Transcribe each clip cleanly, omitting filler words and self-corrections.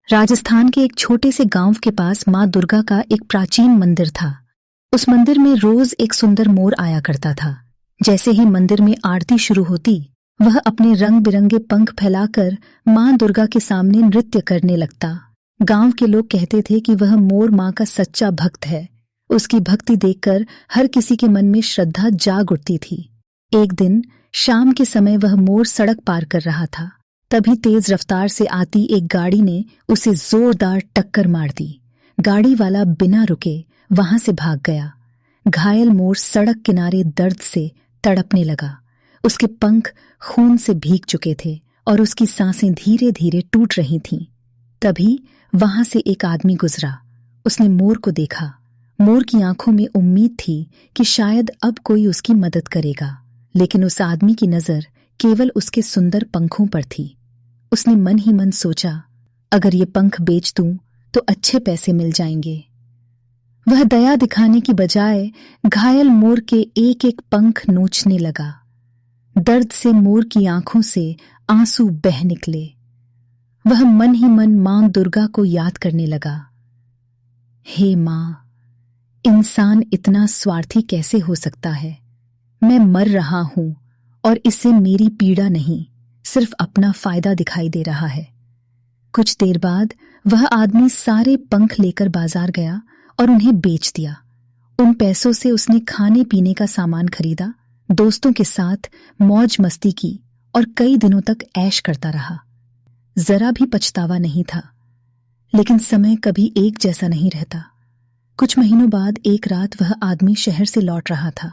राजस्थान के एक छोटे से गांव के पास माँ दुर्गा का एक प्राचीन मंदिर था। उस मंदिर में रोज एक सुंदर मोर आया करता था। जैसे ही मंदिर में आरती शुरू होती, वह अपने रंग बिरंगे पंख फैलाकर माँ दुर्गा के सामने नृत्य करने लगता। गांव के लोग कहते थे कि वह मोर माँ का सच्चा भक्त है। उसकी भक्ति देखकर हर किसी के मन में श्रद्धा जाग उठती थी। एक दिन शाम के समय वह मोर सड़क पार कर रहा था। तभी तेज रफ्तार से आती एक गाड़ी ने उसे जोरदार टक्कर मार दी। गाड़ी वाला बिना रुके वहां से भाग गया। घायल मोर सड़क किनारे दर्द से तड़पने लगा। उसके पंख खून से भीग चुके थे और उसकी सांसें धीरे धीरे टूट रही थीं। तभी वहां से एक आदमी गुजरा। उसने मोर को देखा। मोर की आंखों में उम्मीद थी कि शायद अब कोई उसकी मदद करेगा, लेकिन उस आदमी की नजर केवल उसके सुंदर पंखों पर थी। उसने मन ही मन सोचा, अगर ये पंख बेच दूं तो अच्छे पैसे मिल जाएंगे। वह दया दिखाने की बजाय घायल मोर के एक एक पंख नोचने लगा। दर्द से मोर की आंखों से आंसू बह निकले। वह मन ही मन मां दुर्गा को याद करने लगा। हे मां, इंसान इतना स्वार्थी कैसे हो सकता है? मैं मर रहा हूं और इससे मेरी पीड़ा नहीं, सिर्फ अपना फायदा दिखाई दे रहा है। कुछ देर बाद वह आदमी सारे पंख लेकर बाजार गया और उन्हें बेच दिया। उन पैसों से उसने खाने पीने का सामान खरीदा, दोस्तों के साथ मौज मस्ती की और कई दिनों तक ऐश करता रहा। जरा भी पछतावा नहीं था। लेकिन समय कभी एक जैसा नहीं रहता। कुछ महीनों बाद एक रात वह आदमी शहर से लौट रहा था।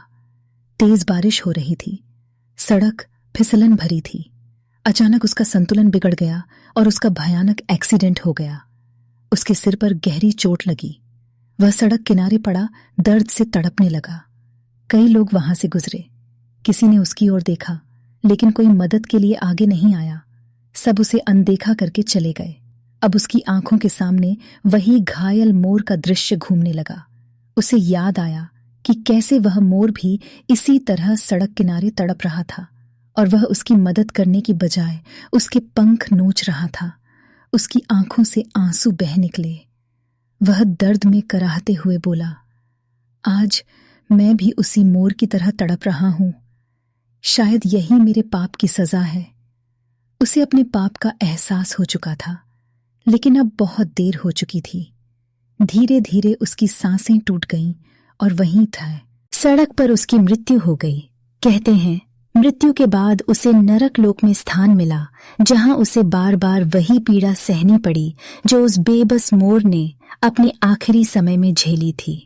तेज बारिश हो रही थी। सड़क फिसलन भरी थी। अचानक उसका संतुलन बिगड़ गया और उसका भयानक एक्सीडेंट हो गया। उसके सिर पर गहरी चोट लगी। वह सड़क किनारे पड़ा दर्द से तड़पने लगा। कई लोग वहां से गुजरे। किसी ने उसकी ओर देखा, लेकिन कोई मदद के लिए आगे नहीं आया। सब उसे अनदेखा करके चले गए। अब उसकी आंखों के सामने वही घायल मोर का दृश्य घूमने लगा। उसे याद आया कि कैसे वह मोर भी इसी तरह सड़क किनारे तड़प रहा था और वह उसकी मदद करने की बजाय उसके पंख नोच रहा था। उसकी आंखों से आंसू बह निकले। वह दर्द में कराहते हुए बोला, आज मैं भी उसी मोर की तरह तड़प रहा हूं। शायद यही मेरे पाप की सजा है। उसे अपने पाप का एहसास हो चुका था, लेकिन अब बहुत देर हो चुकी थी। धीरे धीरे उसकी सांसें टूट गईं और वहीं था सड़क पर उसकी मृत्यु हो गई। कहते हैं, मृत्यु के बाद उसे नरक लोक में स्थान मिला, जहां उसे बार बार वही पीड़ा सहनी पड़ी जो उस बेबस मोर ने अपने आखिरी समय में झेली थी।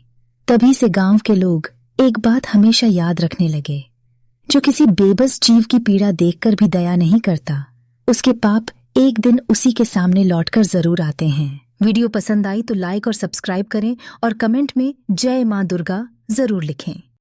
तभी से गांव के लोग एक बात हमेशा याद रखने लगे, जो किसी बेबस जीव की पीड़ा देखकर भी दया नहीं करता, उसके पाप एक दिन उसी के सामने लौटकर जरूर आते हैं। वीडियो पसंद आई तो लाइक और सब्सक्राइब करें और कमेंट में जय मां दुर्गा जरूर लिखें।